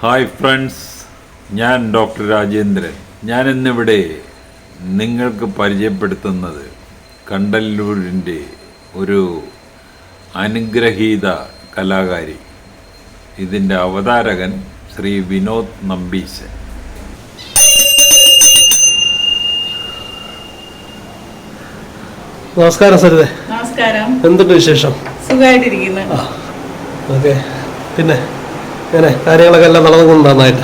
Hi friends, ഞാൻ doctor Rajendran. ഞാനിന്നിവിടെ നിങ്ങൾക്ക് പരിചയപ്പെടുത്തുന്നത് കണ്ടല്ലൂരിൻ്റെ ഒരു അനുഗ്രഹീത കലാകാരി. ഇതിൻ്റെ അവതാരകൻ ശ്രീ വിനോദ് നമ്പീശൻ. നമസ്കാരം സരിതേ. നമസ്കാരം. എന്തുണ്ട് വിശേഷം? സുഖമായിട്ടിരിക്കുന്നു. ഓക്കെ. പിന്നെ അങ്ങനെ കാര്യങ്ങളൊക്കെ എല്ലാം നടന്നുകൊണ്ട് നന്നായിട്ട്.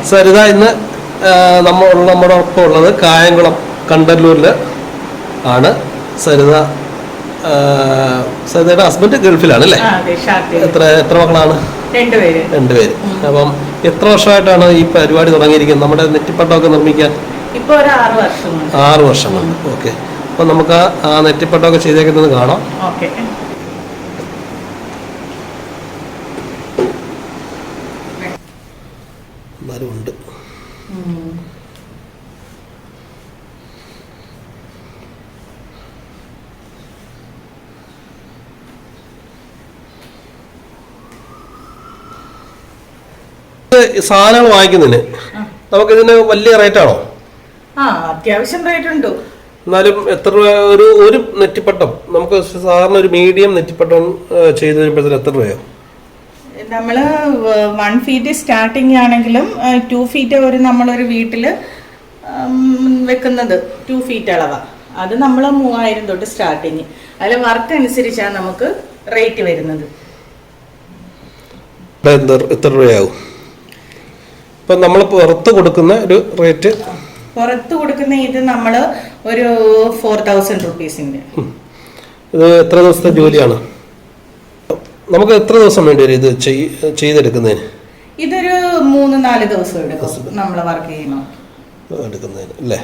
സരിത ഇന്ന് നമ്മുടെ ഒപ്പം ഉള്ളത് കായംകുളം കണ്ടല്ലൂരിൽ ആണ്. സരിതയുടെ ഹസ്ബൻഡ് ഗൾഫിലാണ് അല്ലേ? എത്ര മക്കളാണ്? രണ്ടുപേര്. അപ്പം എത്ര വർഷമായിട്ടാണ് ഈ പരിപാടി തുടങ്ങിയിരിക്കുന്നത്, നമ്മുടെ നെറ്റിപ്പട്ടമൊക്കെ നിർമ്മിക്കാൻ? ഇപ്പൊ 6 വർഷം കൊണ്ട്. ഓക്കെ. അപ്പൊ നമുക്ക് ആ നെറ്റിപ്പട്ടമൊക്കെ ചെയ്തേക്കുന്നത് കാണാം. എന്നാലും ഉണ്ട്. സാധനങ്ങൾ വാങ്ങിക്കുന്നതിന് നമുക്കിതിന് വലിയ റേറ്റ് ആണോ? അത്യാവശ്യം റേറ്റ് ഉണ്ട്. എന്നാലും എത്ര രൂപ ഒരു നെറ്റിപ്പട്ടം നമുക്ക് സാധാരണ ഒരു മീഡിയം നെറ്റിപ്പട്ടം ചെയ്ത് വരുമ്പോഴത്തേന് എത്ര രൂപയോ? നമ്മള് 1 feet സ്റ്റാർട്ടിങ് ആണെങ്കിലും 2 feet ഒരു നമ്മളൊരു വീട്ടില് വെക്കുന്നത് 2 feet അളവാ. അത് നമ്മൾ 3000 തൊട്ട് സ്റ്റാർട്ടിങ്. അതിൽ വർക്ക് അനുസരിച്ചാണ് നമുക്ക് റേറ്റ് വരുന്നത്. എത്ര രൂപയാവും? ഇപ്പൊ നമ്മൾ പുറത്ത് കൊടുക്കുന്ന ഒരു റേറ്റ്? പുറത്ത് കൊടുക്കുന്ന ഇത് നമ്മൾ ഒരു 4000 റുപ്പീസിന്റെ. ഇത് എത്ര ദിവസത്തെ ജോലിയാണ്? നമുക്ക് എത്ര ദിവസം വേണ്ടി വരും ഇത് ചെയ്തെടുക്കുന്നതിന്? ഇതൊരു 3-4 ദിവസം എടുക്കും നമ്മൾ വർക്ക് എടുക്കുന്നതിന് അല്ലേ?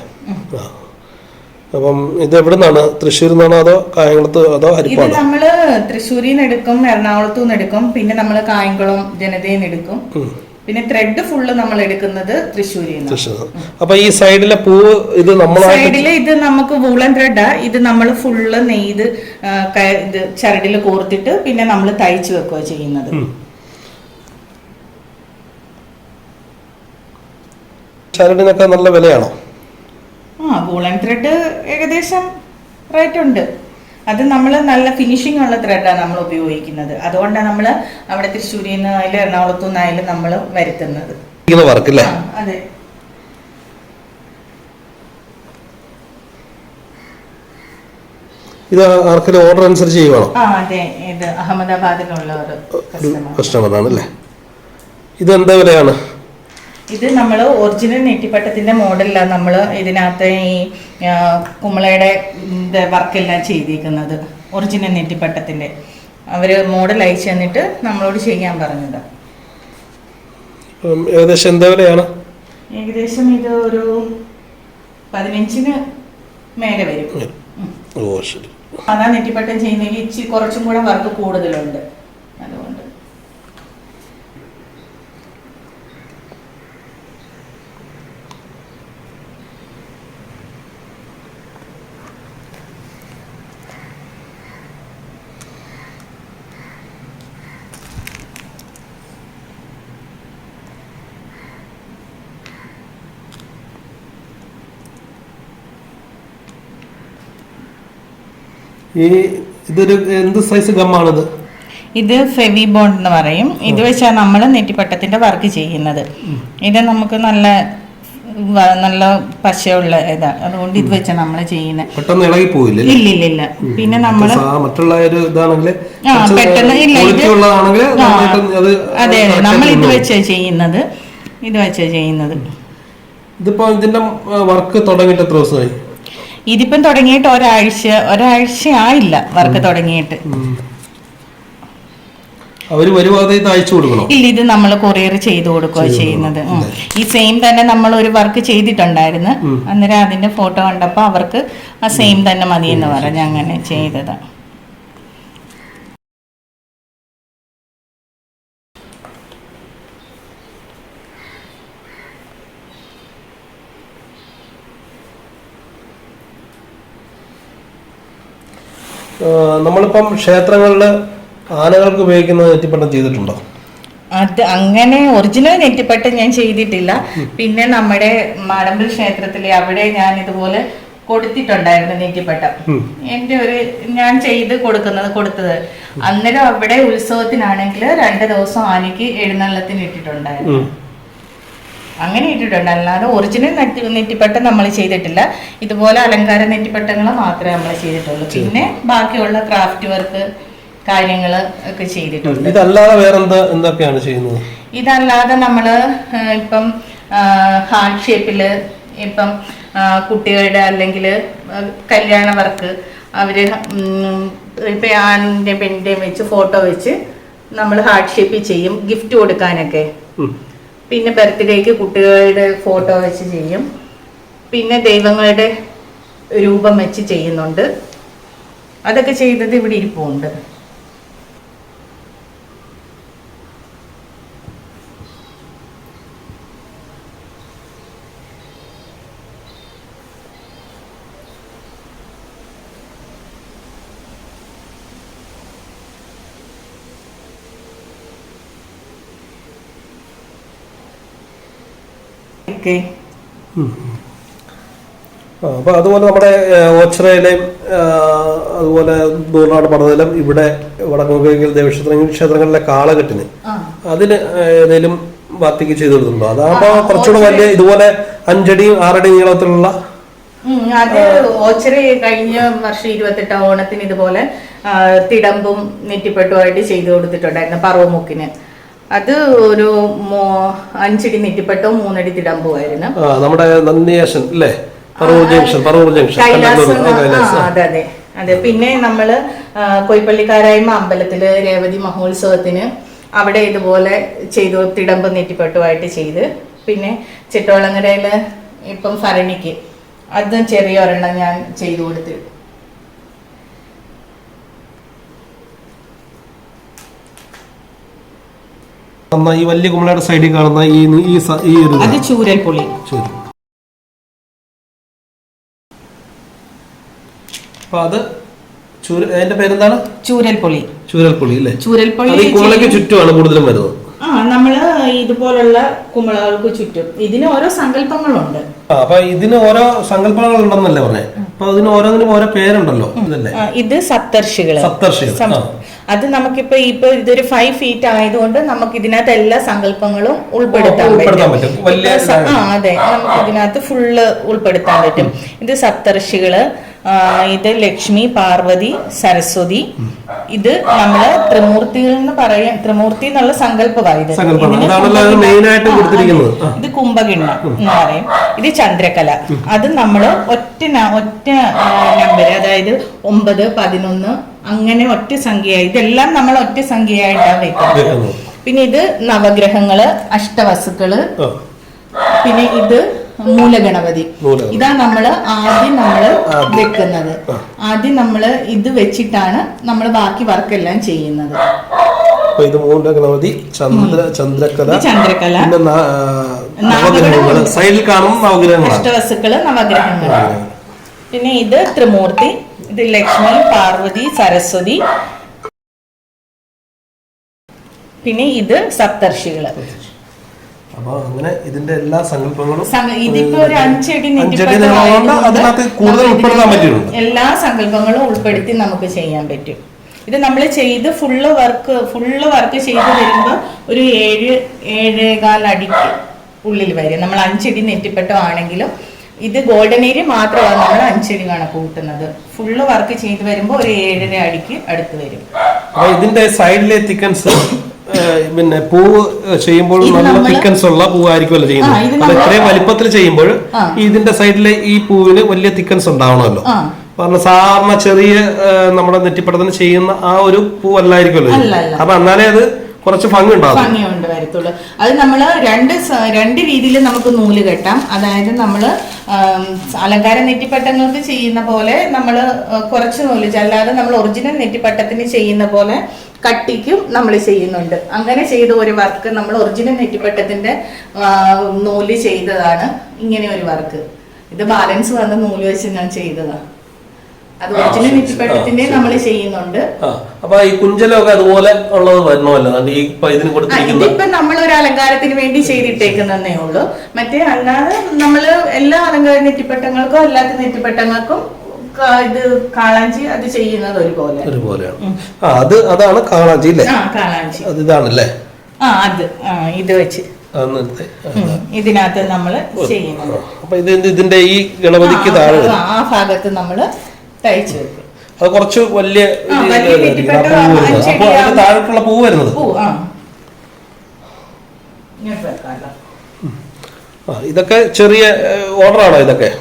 അപ്പം ഇത് എവിടെ നിന്നാണ്? തൃശ്ശൂരിൽ നിന്നാണോ അതോ കായംകുളത്ത് അതോ ഹരിപ്പാട്? ഇത് നമ്മള് തൃശ്ശൂരിൽ നിന്ന് എടുക്കും, എറണാകുളത്തു നിന്ന് എടുക്കും, പിന്നെ നമ്മൾ കായംകുളം ജനതയിൽ നിന്ന് എടുക്കും. പിന്നെ ത്രെഡ് ഫുള്ള് നമ്മൾ എടുക്കുന്നത് തൃശ്ശൂരിൽ നിന്ന്. അപ്പൊ ഈ സൈഡിലെ പൂവ് ഇത് സൈഡില് ഇത് നമുക്ക് വൂളൻ ത്രെഡാ. ഇത് നമ്മൾ ഫുള്ള് നെയ്ത് ഇത് ചരടില് കോർത്തിട്ട് പിന്നെ നമ്മൾ തയ്ച്ചു വെക്കുക ചെയ്യുന്നത്. ചരടിനൊക്കെ നല്ല വിലയാണോ? വൂളൻ ത്രെഡ് ഏകദേശം റേറ്റ് ഉണ്ട്. അത് നമ്മൾ നല്ല ഫിനിഷിംഗ് ഉള്ള ത്രെഡാണ് നമ്മൾ ഉപയോഗിക്കുന്നത്. അതുകൊണ്ടാണ് നമ്മൾ അവിടെ തൃശ്ശൂരിൽ നിന്ന് ആയാലും എറണാകുളത്തു നിന്നായാലും നമ്മൾ വരുത്തുന്നത്. അതെ. ഇത് ആർക്കെങ്കിലും ഓർഡർ അനുസരിച്ച് ചെയ്യുവാണോ? അതെ. ഇത് അഹമ്മദാബാദിലുള്ള ഒരു കസ്റ്റമറാണ് അല്ലേ? ഇത് എന്താ വിലയാണ്? ഇത് നമ്മൾ ഒറിജിനൽ നെറ്റിപ്പട്ടത്തിന്റെ മോഡലിലാണ് നമ്മൾ ഇതിനകത്ത് ഈ കുമ്പളയുടെ വർക്കെല്ലാം ചെയ്തിരിക്കുന്നത്. ഒറിജിനൽ നെറ്റിപ്പട്ടത്തിന്റെ അവര് മോഡൽ അയച്ചു തന്നിട്ട് നമ്മളോട് ചെയ്യാൻ പറഞ്ഞത്. ഏകദേശം എന്താ വിലയാണ്? ഏകദേശം ഇത് ഒരു 15-ന് മേലെ വരും. അതാ നെറ്റിപ്പട്ടം ചെയ്യുന്നതിൽ ഇച്ചിരി കുറച്ചും കൂടെ വർക്ക് കൂടുതലുണ്ട്. അതുകൊണ്ട് ഇതൊരു എന്ത് സൈസ് ഗമ്മാണിത്? ഇത് ഫെവി ബോണ്ട് എന്ന് പറയും. ഇത് വെച്ചാണ് നമ്മൾ നെറ്റിപ്പട്ടത്തിന്റെ വർക്ക് ചെയ്യുന്നത്. ഇത് നമുക്ക് നല്ല പശയുള്ള ഇതാണ്. അതുകൊണ്ട് ഇത് വെച്ചാണ് നമ്മൾ ചെയ്യുന്നത്. പെട്ടെന്ന് ഇളകി പോയില്ല? ഇല്ല. പിന്നെ നമ്മള് മറ്റുള്ള പെട്ടെന്ന് ഇല്ല. അതെ, നമ്മൾ ഇത് വെച്ചാ ചെയ്യുന്നത്. ഇതിപ്പോ ഇതിന്റെ വർക്ക് തുടങ്ങിയിട്ട് എത്ര ദിവസമായി? ഇതിപ്പം തുടങ്ങിയിട്ട് ഒരാഴ്ച ആയില്ല വർക്ക് തുടങ്ങിയിട്ട്. ഇല്ല, ഇത് നമ്മൾ കൊറിയർ ചെയ്ത് കൊടുക്കുക ചെയ്യുന്നത്. ഈ സെയിം തന്നെ നമ്മൾ ഒരു വർക്ക് ചെയ്തിട്ടുണ്ടായിരുന്നു. അന്നേരം അതിന്റെ ഫോട്ടോ കണ്ടപ്പോ അവർക്ക് ആ സെയിം തന്നെ മതി എന്ന് പറഞ്ഞ് അങ്ങനെ ചെയ്തതാ. നമ്മളിപ്പം ക്ഷേത്രങ്ങളിൽ ആനകൾക്ക് ഉപയോഗിക്കുന്ന നെറ്റിപ്പട്ടം ചെയ്തിട്ടുണ്ടോ? അത് അങ്ങനെ ഒറിജിനൽ നെറ്റിപ്പട്ടം ഞാൻ ചെയ്തിട്ടില്ല. പിന്നെ നമ്മുടെ മാടമ്പിൽ ക്ഷേത്രത്തിലെ അവിടെ ഞാൻ ഇതുപോലെ കൊടുത്തിട്ടുണ്ടായിരുന്നു നെറ്റിപ്പട്ടം. എന്റെ ഒരു ഞാൻ ചെയ്ത് കൊടുത്തത് അന്നേരം അവിടെ ഉത്സവത്തിനാണെങ്കിൽ 2 ദിവസം ആനയ്ക്ക് എഴുന്നള്ളത്തിന് ഇട്ടിട്ടുണ്ടായിരുന്നു. അങ്ങനെ ഇട്ടിട്ടുണ്ട്. അല്ലാതെ ഒറിജിനൽ നെറ്റിപ്പട്ടം നമ്മൾ ചെയ്തിട്ടില്ല. ഇതുപോലെ അലങ്കാര നെറ്റിപ്പട്ടങ്ങൾ മാത്രമേ നമ്മൾ ചെയ്തിട്ടുള്ളൂ. പിന്നെ ബാക്കിയുള്ള ക്രാഫ്റ്റ് വർക്ക് കാര്യങ്ങൾ ഒക്കെ ചെയ്തിട്ടുണ്ട്. ഇതല്ലാതെ വേറെന്താ എന്തൊക്കെയാണ് ചെയ്യുന്നത്? ഇതല്ലാതെ നമ്മള് ഇപ്പം ഹാർട്ട് ഷേപ്പില് ഇപ്പം കുട്ടികളുടെ അല്ലെങ്കിൽ കല്യാണ വർക്ക് അവര് ഇപ്പൊ ആണിന്റെ പെണ്ണിന്റെയും വെച്ച് ഫോട്ടോ വെച്ച് നമ്മൾ ഹാർട്ട് ഷേപ്പിൽ ചെയ്യും, ഗിഫ്റ്റ് കൊടുക്കാനൊക്കെ. പിന്നെ ബർത്ത്ഡേക്ക് കുട്ടികളുടെ ഫോട്ടോ വെച്ച് ചെയ്യും. പിന്നെ ദൈവങ്ങളുടെ രൂപം വെച്ച് ചെയ്യുന്നുണ്ട്. അതൊക്കെ ചെയ്തത് ഇവിടെ ഇരിപ്പുണ്ട്. അപ്പൊ അതുപോലെ നമ്മുടെ ഓച്ചിറയിലെയും അതുപോലെ നൂറിനാട് പടനിലം ഇവിടെ വടക്കുകിഴക്കൻ ക്ഷേത്രങ്ങളിലെ കാളകെട്ടിന് അതിന് ഏതെങ്കിലും ബാത്തിക്ക് ചെയ്തു കൊടുത്തിട്ടുണ്ടോ? അതാകുമ്പോ കുറച്ചുകൂടെ വലിയ ഇതുപോലെ 5 അടി 6 അടി നീളത്തിലുള്ള. അത് ഓച്ചിറ കഴിഞ്ഞ വർഷം 28 ഓണത്തിന് ഇതുപോലെ തിടമ്പും നെറ്റിപ്പെട്ടുമായിട്ട് ചെയ്തു കൊടുത്തിട്ടുണ്ടായിരുന്നു പറവമുക്കിന്. അത് ഒരു 5 അടി നെറ്റിപ്പട്ടവും 3 അടി തിടമ്പുമായിരുന്നു. നമ്മുടെ നന്ദിയേശൻ അല്ലേ, അതെ. പിന്നെ നമ്മള് കൊയ്പ്പള്ളിക്കാരായ്മ അമ്പലത്തില് രേവതി മഹോത്സവത്തിന് അവിടെ ഇതുപോലെ ചെയ്തു തിടമ്പ് നെറ്റിപ്പട്ടുമായിട്ട് ചെയ്ത്. പിന്നെ ചിറ്റോളങ്ങരയില് ഇപ്പം ഭരണിക്ക് അത് ചെറിയ ഒരെണ്ണം ഞാൻ ചെയ്തു കൊടുത്തു. ഈ വലിയ കുമ്പളയുടെ സൈഡിൽ കാണുന്ന അത് ചൂരൽപുളി. അത് അതിന്റെ പേരെന്താണ്? ചൂരൽപുളി. ചൂരൽപുളി അല്ലേ? ചൂരൽപുളി കുമ്പളയ്ക്ക് ചുറ്റുമാണ് കൂടുതലും വരുന്നത്. നമ്മള് ഇതുപോലുള്ള കുമ്പളകൾക്ക് ചുറ്റും ഇതിന് ഓരോ സങ്കല്പങ്ങളുണ്ട്. അപ്പൊ ഇതിന് ഓരോ സങ്കല്പങ്ങൾ ഉണ്ടെന്നല്ലേ പറഞ്ഞേ? അപ്പൊ അതിന് ഓരോന്നിനും ഓരോ പേരുണ്ടല്ലോ. ഇത് സപ്തർഷികള്. അത് നമുക്കിപ്പോ ഇതൊരു 5 ഫീറ്റ് ആയതുകൊണ്ട് നമുക്ക് ഇതിനകത്ത് എല്ലാ സങ്കല്പങ്ങളും ഉൾപ്പെടുത്താൻ പറ്റും. അതെ, നമുക്ക് ഇതിനകത്ത് ഫുള്ള് ഉൾപ്പെടുത്താൻ പറ്റും. ഇത് സപ്തർഷികള്, ഇത് ലക്ഷ്മി, പാർവതി, സരസ്വതി. ഇത് നമ്മള് ത്രിമൂർത്തികൾ എന്ന് പറയാം. ത്രിമൂർത്തി എന്നുള്ള സങ്കല്പമാണ്. ഇത് കുംഭകിണ്ണം എന്ന് പറയും. ഇത് ചന്ദ്രകല. അത് നമ്മള് ഒറ്റ നമ്പർ, അതായത് 9, 11 അങ്ങനെ ഒറ്റ സംഖ്യ. ഇതെല്ലാം നമ്മൾ ഒറ്റ സംഖ്യയായിട്ടാണ് വെക്കുന്നത്. പിന്നെ ഇത് നവഗ്രഹങ്ങള്, അഷ്ടവസുക്കള്. പിന്നെ ഇത് മൂലഗണപതി. ഇതാ ആദ്യം നമ്മള് വെക്കുന്നത്. ആദ്യം നമ്മള് ഇത് വെച്ചിട്ടാണ് നമ്മൾ ബാക്കി വർക്കെല്ലാം ചെയ്യുന്നത്. ഇത് മൂലഗണപതി, ചന്ദ്രകല, സൈഡിൽ കാണും നവഗ്രഹങ്ങൾ, അഷ്ടവസുക്കള്, നവഗ്രഹങ്ങൾ. പിന്നെ ഇത് ത്രിമൂർത്തി. ഇത് ലക്ഷ്മി, പാർവതി, സരസ്വതി. പിന്നെ ഇത് സപ്തർഷികള്. അപ്പൊ അങ്ങനെ ഇതിന്റെ എല്ലാ സങ്കല്പങ്ങളും ഇതിപ്പോ ഒരു 5 അടി അതിനകത്ത് കൂടുതൽ ഉൾപ്പെടുത്താൻ പറ്റും. എല്ലാ സങ്കല്പങ്ങളും ഉൾപ്പെടുത്തി നമുക്ക് ചെയ്യാൻ പറ്റും. ഇത് നമ്മൾ ചെയ്ത് ഫുള്ള് വർക്ക് ചെയ്ത് വരുമ്പോ ഒരു 7-7.25 അടിക്ക് ഉള്ളിൽ വരും. നമ്മൾ 5 അടി നെറ്റിപ്പട്ടം ആണെങ്കിലും ഇത് ഗോൾഡൻ ഏരിയ മാത്രമാണ് നമ്മൾ 5 അടി കണക്ക് കൂട്ടുന്നത്. ഫുള്ള് വർക്ക് ചെയ്ത് വരുമ്പോ ഒരു 7.5 അടിക്ക് അടുത്ത് വരും. ഇതിന്റെ സൈഡിലെ തിക്കൻസ് പിന്നെ പൂവ് ചെയ്യുമ്പോൾ നല്ല തിക്കൻസ് ഉള്ള പൂവായിരിക്കുമല്ലോ ചെയ്യുന്നത്. അത് ഇത്രയും വലിപ്പത്തിൽ ചെയ്യുമ്പോൾ ഇതിന്റെ സൈഡിലെ ഈ പൂവിന് വലിയ തിക്കൻസ് ഉണ്ടാവണമല്ലോ. കാരണം സാധാരണ ചെറിയ നമ്മുടെ നെറ്റിപ്പട്ടത്തിന് ചെയ്യുന്ന ആ ഒരു പൂവല്ലായിരിക്കുമല്ലോ. അപ്പൊ എന്നാലേ അത് കുറച്ച് ഭംഗിയുണ്ട് വരത്തുള്ളൂ. അത് നമ്മള് രണ്ട് രീതിയിൽ നമുക്ക് നൂല് കെട്ടാം. അതായത് നമ്മള് അലങ്കാര നെറ്റിപ്പട്ടങ്ങൾക്ക് ചെയ്യുന്ന പോലെ നമ്മള് കുറച്ച് നൂല്, അല്ലാതെ നമ്മൾ ഒറിജിനൽ നെറ്റിപ്പട്ടത്തിന് ചെയ്യുന്ന പോലെ കട്ടിക്കും നമ്മൾ ചെയ്യുന്നുണ്ട്. അങ്ങനെ ചെയ്ത ഒരു വർക്ക് നമ്മൾ ഒറിജിനൽ നെറ്റിപ്പട്ടത്തിന്റെ നൂല് ചെയ്തതാണ്. ഇങ്ങനെ ഒരു വർക്ക് ഇത് ബാലൻസ് വന്ന നൂല് വെച്ച് ഞാൻ ചെയ്തതാണ്. അത് ഒറിജിനൽ നെറ്റിപ്പട്ടത്തിന്റെ നമ്മൾ ചെയ്യുന്നുണ്ട്. അപ്പൊ ഈ കുഞ്ചലൊക്കെ അതുപോലെ ഉള്ളത് വരണമല്ലോ ഈ ഇതിന് കൊടുത്തിരിക്കുന്നത്. ഇതിപ്പോ നമ്മളൊരു അലങ്കാരത്തിന് വേണ്ടി ചെയ്തിട്ടേക്കുന്നതേ ഉള്ളൂ. മറ്റേ അല്ലാതെ നമ്മള് എല്ലാ അലങ്കാര നെറ്റിപ്പട്ടങ്ങൾക്കും അല്ലാത്ത നെറ്റിപ്പട്ടങ്ങൾക്കും ഇത് കാളാഞ്ചി അത് ചെയ്യുന്നത് ഒരുപോലെയാണ്. അതാണ് കാളാഞ്ചി അല്ലേ? കാളാഞ്ചി അത് ഇതാണല്ലേ? അത് ഇത് വെച്ച് ഇതിനകത്ത് നമ്മള് ചെയ്യുന്നത്. അപ്പൊ ഇതിന്റെ ഈ ഗണപതിക്ക് താഴെ ആ ഭാഗത്ത് നമ്മള് തയ്ച്ചു വെക്കും. അത് കുറച്ച് വലിയ താഴെക്കുള്ള പൂ വരുന്നത്. ഇതൊക്കെ ചെറിയ ഓർഡറാണോ ഇതൊക്കെ?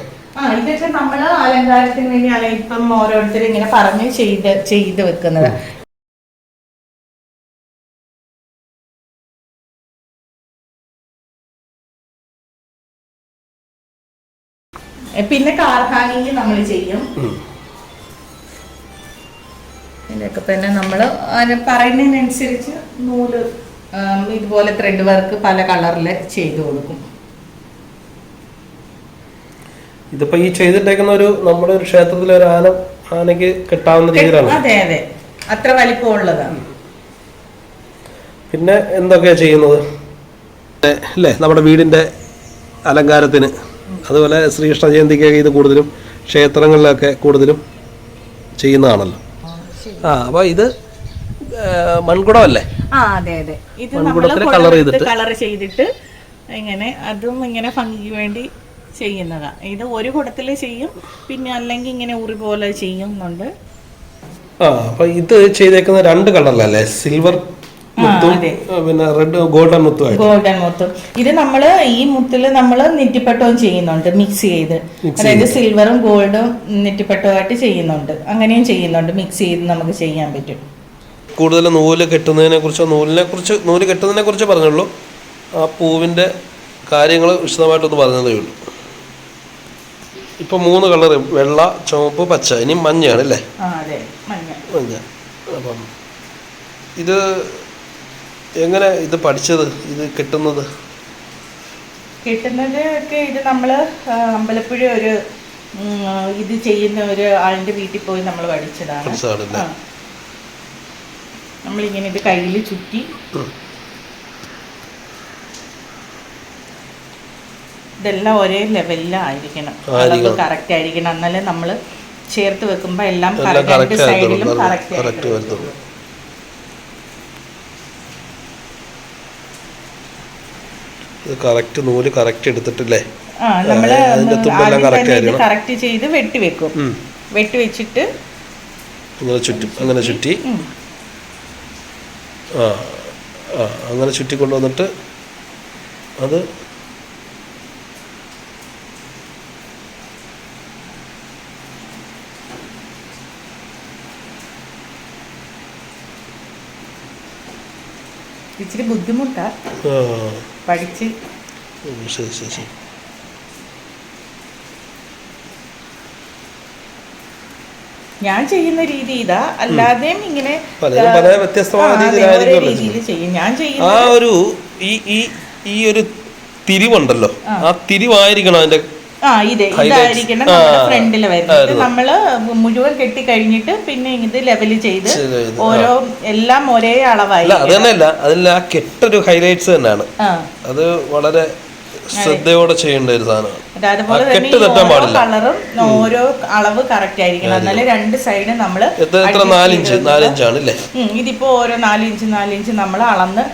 ഇതൊക്കെ നമ്മള് അലങ്കാരത്തിന് വേണ്ടി ഇപ്പം ഓരോരുത്തരും ഇങ്ങനെ പറഞ്ഞ് ചെയ്ത് വെക്കുന്നത്. പിന്നെ കാർഹാനിയിൽ നമ്മൾ ചെയ്യും. ഇതൊക്കെ തന്നെ നമ്മള് പറയുന്നതിനനുസരിച്ച് നൂല് ഇതുപോലെ ത്രെഡ് വർക്ക് പല കളറില് ചെയ്തു കൊടുക്കും. ഇതിപ്പോ ഈ ചെയ്തിട്ടേക്കുന്ന നമ്മുടെ ഒരു ക്ഷേത്രത്തിലെ ഒരു ആനയ്ക്ക് കെട്ടാവുന്ന രീതിയിലാണ്. അതെ അതെ, അത്ര വലിപ്പമുള്ളതാണ്. പിന്നെ എന്തൊക്കെയാ ചെയ്യുന്നത് അല്ലേ നമ്മുടെ വീടിന്റെ അലങ്കാരത്തിന്? അതുപോലെ ശ്രീകൃഷ്ണ ജയന്തിക്കൊക്കെ ഇത് കൂടുതലും ക്ഷേത്രങ്ങളിലൊക്കെ കൂടുതലും ചെയ്യുന്നതാണല്ലോ. അപ്പൊ ഇത് മൺകുടമല്ലേ? അതെ അതെ, ഇത് കളർ ചെയ്തിട്ട് ഇങ്ങനെ അതും ഇങ്ങനെ ഭംഗിക്ക് വേണ്ടി ചെയ്യുന്നതാ. ഇത് ഒരു കുടത്തില് ചെയ്യും, പിന്നെ അല്ലെങ്കിൽ ഇങ്ങനെ ഉറി പോലെ ചെയ്യുന്നുണ്ട്. അപ്പൊ ഇത് ചെയ്തേക്കുന്ന 2 കളറിലല്ലേ? സിൽവർ പിന്നെ റെഡ് ഗോൾഡൻ മുത്തും. ഇത് നമ്മള് ഈ മുത്തില് നമ്മള് നെറ്റിപ്പട്ടവും ചെയ്യുന്നുണ്ട്, മിക്സ് ചെയ്ത്. അതായത് സിൽവറും ഗോൾഡും നെറ്റിപ്പട്ടവുമായിട്ട് ചെയ്യുന്നുണ്ട്. അങ്ങനെയും ചെയ്യുന്നുണ്ട്, മിക്സ് ചെയ്ത് നമുക്ക് ചെയ്യാൻ പറ്റും. കൂടുതൽ നൂല് കെട്ടുന്നതിനെ കുറിച്ചോ നൂല് കെട്ടുന്നതിനെ കുറിച്ച് പറഞ്ഞുള്ളൂ. ആ പൂവിന്റെ കാര്യങ്ങൾ വിശദമായിട്ടൊന്ന് പറഞ്ഞതേ ഉള്ളൂ. ഇപ്പൊ 3 കളർ, വെള്ള, ചുവപ്പ്, പച്ച, ഇനി മഞ്ഞയാണ് അല്ലേ? മഞ്ഞ. അപ്പം ഇത് എങ്ങനെ ഇത് പഠിച്ചത്? ഇത് കെട്ടുന്നത് ഒക്കെ ഇത് നമ്മള് അമ്പലപ്പുഴ ഒരു ഇത് ചെയ്യുന്ന ഒരു ആളിന്റെ വീട്ടിൽ പോയി നമ്മൾ പഠിച്ചതാണ്. നമ്മളിങ്ങനെ ഇത് കയ്യിൽ ചുറ്റി ഇതെല്ലാം ഒരേ ലെവലിലായിരിക്കണം, അളവ് കറക്റ്റ് ആയിരിക്കണം. എന്നാലേ നമ്മള് ചേർത്ത് വെക്കുമ്പോ എല്ലാം രണ്ട് സൈഡിലും കറക്റ്റ് വരത്തുള്ളൂ. കറക്റ്റ് നൂല് കറക്റ്റ് എടുത്തിട്ടില്ലേ? നമ്മള് കറക്റ്റ് ചെയ്ത് വെട്ടിവെക്കും. വെട്ടിവെച്ചിട്ട് അങ്ങനെ ചുറ്റി അങ്ങനെ ചുറ്റി കൊണ്ടുവന്നിട്ട് അത് ഇച്ചിരി ബുദ്ധിമുട്ടാ പഠിച്ച്. ശരി. ഞാൻ ചെയ്യുന്ന രീതി ഇതാ, അല്ലാതെയും ഇങ്ങനെ രീതിയിൽ ചെയ്യും. ഞാൻ ചെയ്യുന്ന ഈ ഒരു തിരിവുണ്ടല്ലോ, ആ തിരിവായിരിക്കണം അതിന്റെ ഇതായിരിക്കണം ഫ്രണ്ടില് വരുന്നത്. നമ്മള് മുഴുവൻ കെട്ടി കഴിഞ്ഞിട്ട് പിന്നെ ഇത് ലെവല് ചെയ്ത് ഓരോ എല്ലാം ഒരേ അളവായി. അതല്ല, അതിൽ ആ കെട്ടൊരു ഹൈലൈറ്റ്സ് തന്നെയാണ്. അത് വളരെ ശ്രദ്ധയോടെ ചെയ്യേണ്ട ഒരു സാധനമാണ്. അതുപോലെ തന്നെ ഓരോ കളറും ഓരോ അളവ് കറക്റ്റ് ആയിരിക്കണം. എന്നാലും 2 സൈഡ് നമ്മള് 4 ഇഞ്ചാണ് അല്ലേ? ഇതിപ്പോ ഓരോ 4 ഇഞ്ച് നമ്മൾ അളന്ന്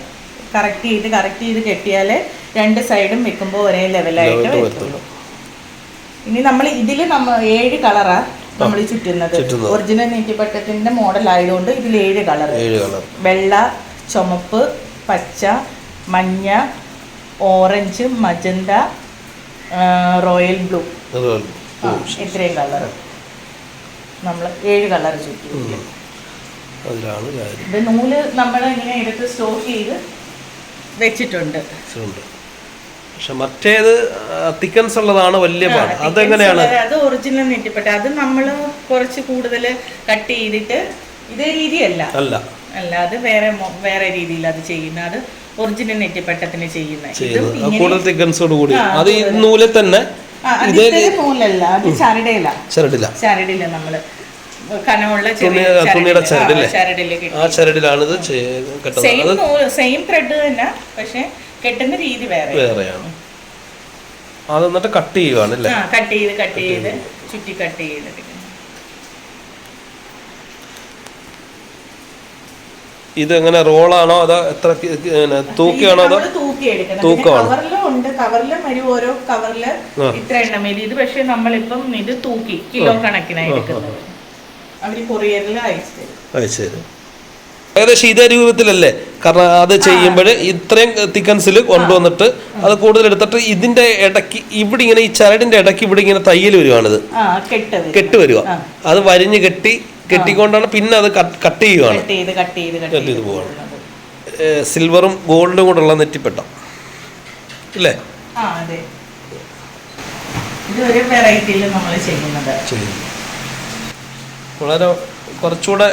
കറക്റ്റ് ചെയ്ത് കെട്ടിയാലേ 2 സൈഡും വെക്കുമ്പോ ഒരേ ലെവലായിട്ട് വരത്തുള്ളൂ. ഇനി നമ്മൾ 7 കളറാ നമ്മൾ ചുറ്റുന്നത്. ഒറിജിനൽ നെറ്റിപ്പട്ടത്തിന്റെ മോഡൽ ആയതുകൊണ്ട് ഇതിൽ 7 കളർ: വെള്ള, ചുമപ്പ്, പച്ച, മഞ്ഞ, ഓറഞ്ച്, മജന്ത, റോയൽ ബ്ലൂ, ഇത്രയും കളർ നമ്മൾ 7 കളർ ചുറ്റും. ഇത് നൂല് നമ്മൾ ഇങ്ങനെ എടുത്ത് സ്റ്റോക്ക് ചെയ്ത് വെച്ചിട്ടുണ്ട്. പക്ഷെ മറ്റേത് തിക്കൻസ് ഉള്ളതാണ് വലിയ പാട്. അതെങ്ങനെയാണ്? അത് ഒറിജിനൽ നെറ്റിപ്പട്ട. അത് നമ്മൾ കുറച്ച് കൂടുതൽ കട്ട് ചെയ്തിട്ട് ഇതേ രീതിയല്ല, അത് വേറെ രീതിയിൽ അത് ചെയ്യുന്ന. അത് ഒറിജിനൽ നെറ്റിപ്പട്ടത്തിന് ചെയ്യുന്ന കൂടുതൽ തിക്കൻസോട് കൂടി. അത് ഈ നൂലിൽ തന്നെ നൂലല്ല, അത് ചരടില നമ്മള് കനമുള്ള തുണിയുടെ ചരടില്ലേ, ചരടിലേക്ക് ആ ചരടിലാണ് ഇത് കെട്ടുന്നത്. സെയിം ത്രെഡ് തന്നെ, പക്ഷെ കെട്ടുന്ന രീതി വേറെയാണ്. അത് എന്നിട്ട് കട്ട് ചെയ്യുവാണ് അല്ലേ? കട്ട് ചെയ്ത് ചുറ്റി കട്ട് ചെയ്തിട്ട്. ഇത് എങ്ങനെ റോളാണോ അതോ എത്ര തൂക്കിയാണോ അതോ തൂക്കമാണോ? കവറിലും ഓരോ കവറില് ഇത്ര എണ്ണം മതി. ഇത് പക്ഷെ നമ്മളിപ്പം ഇത് തൂക്കി കിലോ കണക്കിനായി എടുക്കുന്നത്. അവര് കൊറിയറിൽ അയച്ചു തരും. ഏകദേശം ഇതേ രൂപത്തിലല്ലേ? കാരണം അത് ചെയ്യുമ്പോൾ ഇത്രയും തിക്കൻസിൽ കൊണ്ടുവന്നിട്ട് അത് കൂടുതൽ എടുത്തിട്ട് ഇതിന്റെ ഇടയ്ക്ക് ഇവിടെ ഇങ്ങനെ ഈ ചരടിന്റെ ഇടയ്ക്ക് ഇവിടെ ഇങ്ങനെ തയ്യൽ വരുവാണിത്, കെട്ട് വരുക. അത് വരിഞ്ഞ് കെട്ടിക്കൊണ്ടാണ് പിന്നെ അത് കട്ട് ചെയ്യുവാണ്. ഇത് പോവാണ്. സിൽവറും ഗോൾഡും കൂടെയുള്ള നെറ്റിപ്പെട്ട ഇല്ലേ? വളരെ കുറച്ചുകൂടെ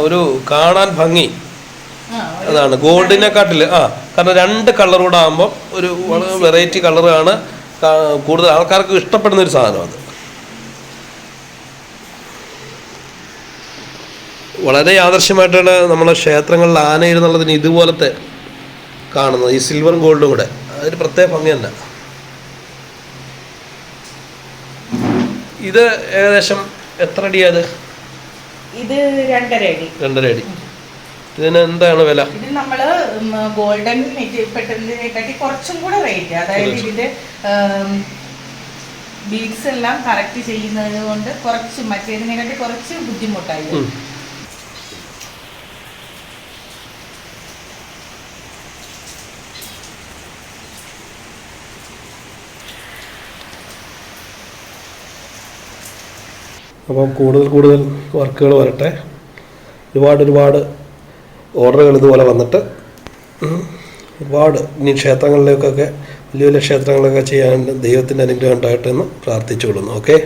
ഒരു കാണാൻ ഭംഗി അതാണ് ഗോൾഡിനെക്കാട്ടിൽ. കാരണം 2 കളർ കൂടെ ആകുമ്പോൾ ഒരു വെറൈറ്റി കളറാണ്, കൂടുതൽ ആൾക്കാർക്ക് ഇഷ്ടപ്പെടുന്ന ഒരു സാധനം. അത് വളരെ യാദൃശ്യമായിട്ടാണ് നമ്മളെ ക്ഷേത്രങ്ങളിൽ ആനയിരുന്നുള്ളതിന് ഇതുപോലത്തെ കാണുന്നത്. ഈ സിൽവറും ഗോൾഡും കൂടെ അതൊരു പ്രത്യേക ഭംഗി തന്നെ. ഇത് ഏകദേശം എത്ര അടിയത്? ഇത് 2.5 അടി. ഇതിന് എന്താണ് വില? ഇത് നമ്മള് ഗോൾഡൻ പെട്ടതിനെക്കാട്ടി കുറച്ചും കൂടെ റേറ്റ്, അതായത് ഇതിന്റെ ബീഡ്സ് എല്ലാം കറക്റ്റ് ചെയ്യുന്നത് കൊണ്ട് കുറച്ച് മറ്റേതിനെക്കാട്ടി കുറച്ച് ബുദ്ധിമുട്ടായി. അപ്പം കൂടുതൽ വർക്കുകൾ വരട്ടെ. ഒരുപാട് ഓർഡറുകൾ ഇതുപോലെ വന്നിട്ട് ഒരുപാട് ഇനി ക്ഷേത്രങ്ങളിലേക്കൊക്കെ വലിയ ക്ഷേത്രങ്ങളൊക്കെ ചെയ്യാൻ ദൈവത്തിൻ്റെ അനുഗ്രഹം ഉണ്ടാകട്ടെ എന്ന് പ്രാർത്ഥിച്ചുകൊള്ളുന്നു. ഓക്കെ.